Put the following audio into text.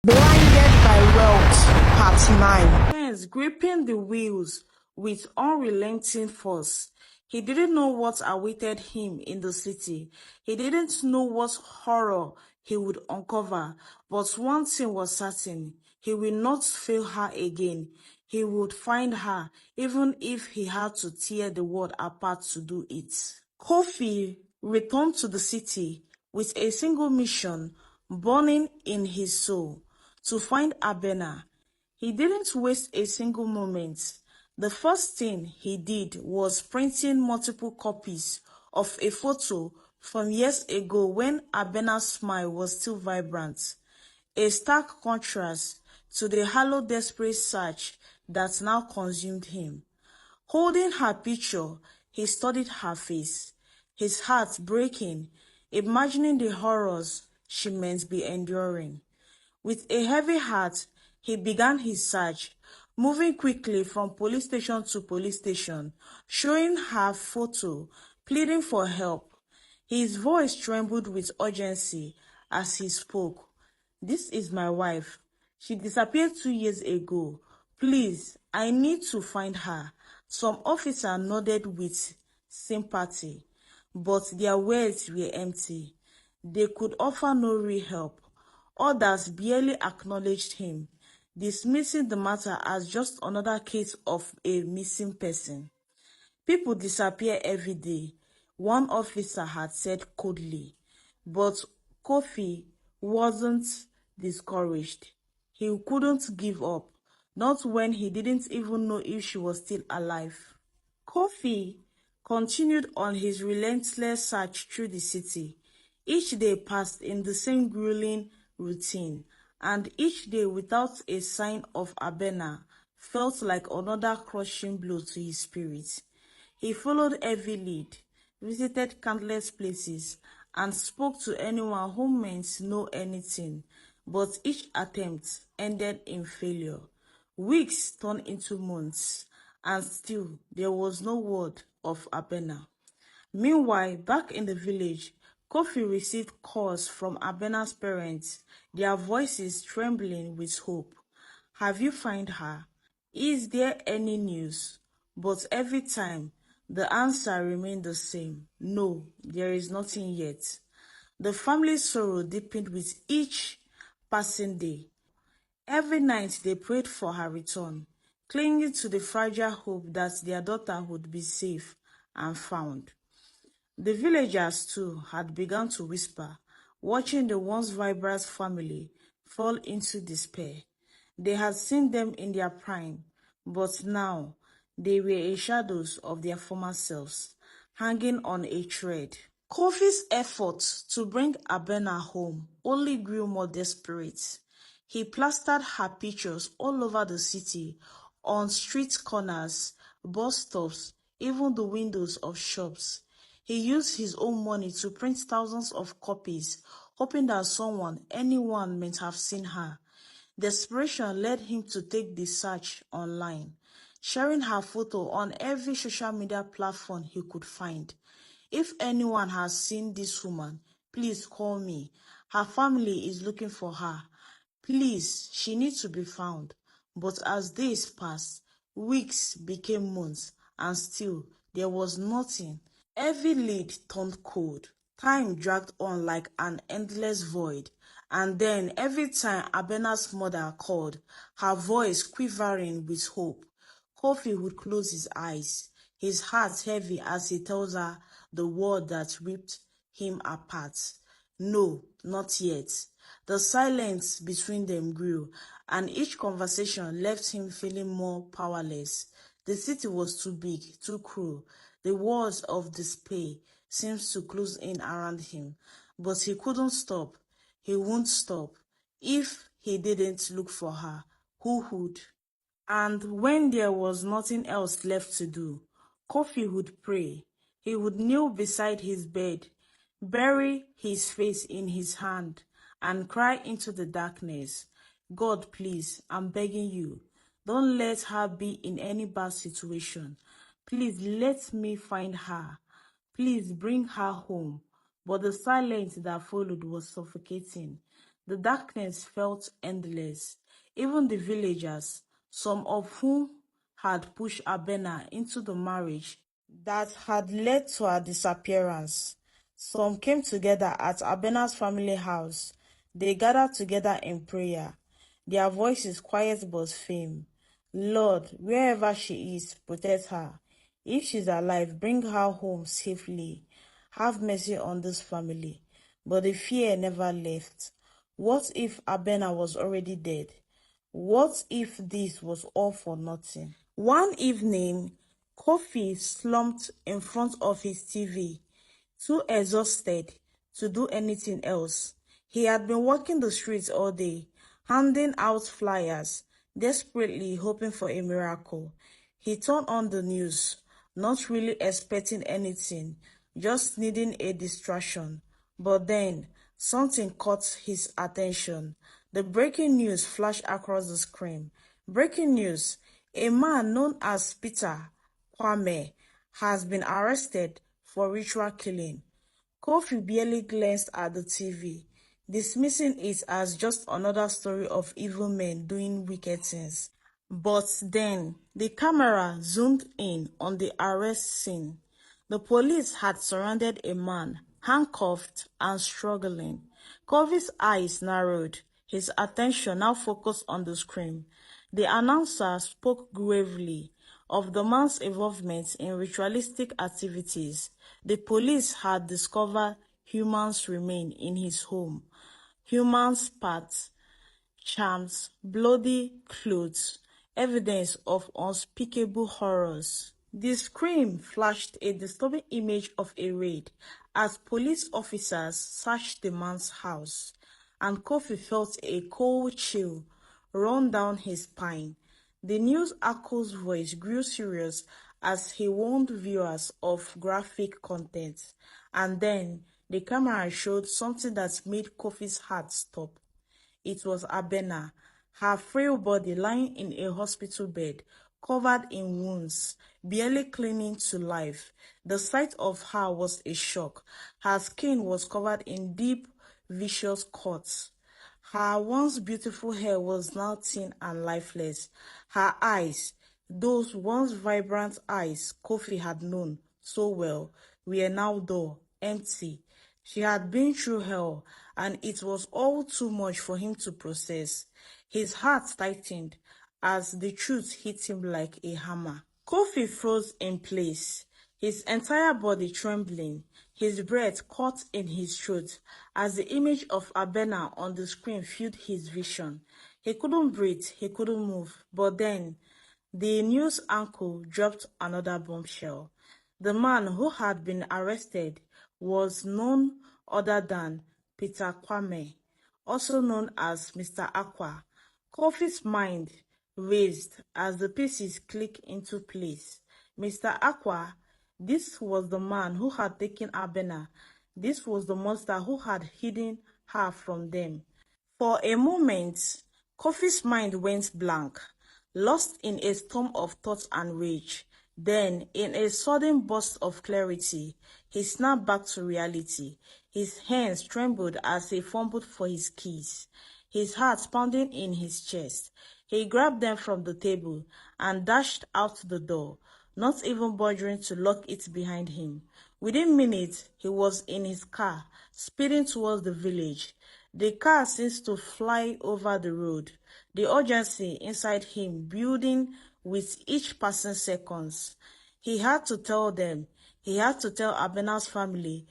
Blinded by Wealth, Part 9. Hence, gripping the wheels with unrelenting force. He didn't know what awaited him in the city. He didn't know what horror he would uncover. But one thing was certain. He will not fail her again. He would find her, even if he had to tear the world apart to do it. Kofi returned to the city with a single mission burning in his soul: to find Abena. He didn't waste a single moment. The first thing he did was printing multiple copies of a photo from years ago when Abena's smile was still vibrant, a stark contrast to the hollow, desperate search that now consumed him. Holding her picture, he studied her face, his heart breaking, imagining the horrors she might be enduring. With a heavy heart, he began his search, moving quickly from police station to police station, showing her photo, pleading for help. His voice trembled with urgency as he spoke. "This is my wife. She disappeared 2 years ago. Please, I need to find her." Some officer nodded with sympathy, but their words were empty. They could offer no real help. Others barely acknowledged him, dismissing the matter as just another case of a missing person. "People disappear every day," one officer had said coldly. But Kofi wasn't discouraged. He couldn't give up, not when he didn't even know if she was still alive. Kofi continued on his relentless search through the city. Each day passed in the same grueling routine, and each day without a sign of Abena felt like another crushing blow to his spirit. He followed every lead, visited countless places, and spoke to anyone who meant to know anything, but each attempt ended in failure. Weeks turned into months, and still there was no word of Abena. Meanwhile, back in the village, Kofi received calls from Abena's parents, their voices trembling with hope. "Have you found her? Is there any news?" But every time, the answer remained the same: "No, there is nothing yet." The family's sorrow deepened with each passing day. Every night they prayed for her return, clinging to the fragile hope that their daughter would be safe and found. The villagers, too, had begun to whisper, watching the once vibrant family fall into despair. They had seen them in their prime, but now they were in shadows of their former selves, hanging on a thread. Kofi's efforts to bring Abena home only grew more desperate. He plastered her pictures all over the city, on street corners, bus stops, even the windows of shops. He used his own money to print thousands of copies, hoping that anyone might have seen her. Desperation led him to take the search online, sharing her photo on every social media platform he could find. "If anyone has seen this woman, please call me. Her family is looking for her. Please, she needs to be found." But as days passed, weeks became months, and still there was nothing. Every lead turned cold. Time dragged on like an endless void. And then every time Abena's mother called, her voice quivering with hope, Kofi would close his eyes, his heart heavy as he tells her the word that ripped him apart. "No, not yet." The silence between them grew, and each conversation left him feeling more powerless. The city was too big, too cruel. The walls of despair seemed to close in around him, but he couldn't stop. He won't stop. If he didn't look for her, who would? And when there was nothing else left to do, Kofi would pray. He would kneel beside his bed, bury his face in his hand, and cry into the darkness. "God, please, I'm begging you, don't let her be in any bad situation. Please let me find her. Please bring her home." But the silence that followed was suffocating. The darkness felt endless. Even the villagers, some of whom had pushed Abena into the marriage that had led to her disappearance. Some came together at Abena's family house. They gathered together in prayer, their voices quiet but firm. Lord, wherever she is, protect her. If she's alive, bring her home safely. Have mercy on this family. But the fear never left. What if Abena was already dead? What if this was all for nothing? One evening, Kofi slumped in front of his TV, too exhausted to do anything else. He had been walking the streets all day, handing out flyers, desperately hoping for a miracle. He turned on the news, not really expecting anything, just needing a distraction. But then, something caught his attention. The breaking news flashed across the screen. Breaking news: a man known as Peter Kwame has been arrested for ritual killing. Kofi barely glanced at the TV, dismissing it as just another story of evil men doing wicked things. But then, the camera zoomed in on the arrest scene. The police had surrounded a man, handcuffed and struggling. Kofi's eyes narrowed, his attention now focused on the screen. The announcer spoke gravely of the man's involvement in ritualistic activities. The police had discovered humans' remains in his home, humans' parts, charms, bloody clothes, evidence of unspeakable horrors. The screen flashed a disturbing image of a raid as police officers searched the man's house, and Kofi felt a cold chill run down his spine. The news anchor's voice grew serious as he warned viewers of graphic content, and then the camera showed something that made Kofi's heart stop. It was Abena, her frail body lying in a hospital bed, covered in wounds, barely clinging to life. The sight of her was a shock. Her skin was covered in deep, vicious cuts. Her once beautiful hair was now thin and lifeless. Her eyes, those once vibrant eyes Kofi had known so well, were now dull, empty. She had been through hell, and it was all too much for him to process. His heart tightened as the truth hit him like a hammer. Kofi froze in place, his entire body trembling, his breath caught in his throat as the image of Abena on the screen filled his vision. He couldn't breathe, he couldn't move, but then the news anchor dropped another bombshell. The man who had been arrested was none other than Peter Kwame, also known as Mr. Aqua. Kofi's mind raced as the pieces clicked into place. Mr. Aqua, this was the man who had taken Abena. This was the monster who had hidden her from them. For a moment, Kofi's mind went blank, lost in a storm of thought and rage. Then, in a sudden burst of clarity, he snapped back to reality. His hands trembled as he fumbled for his keys, his heart pounding in his chest. He grabbed them from the table and dashed out the door, not even bothering to lock it behind him. Within minutes, he was in his car, speeding towards the village. The car seemed to fly over the road, the urgency inside him building with each passing seconds. He had to tell them, he had to tell Abena's family,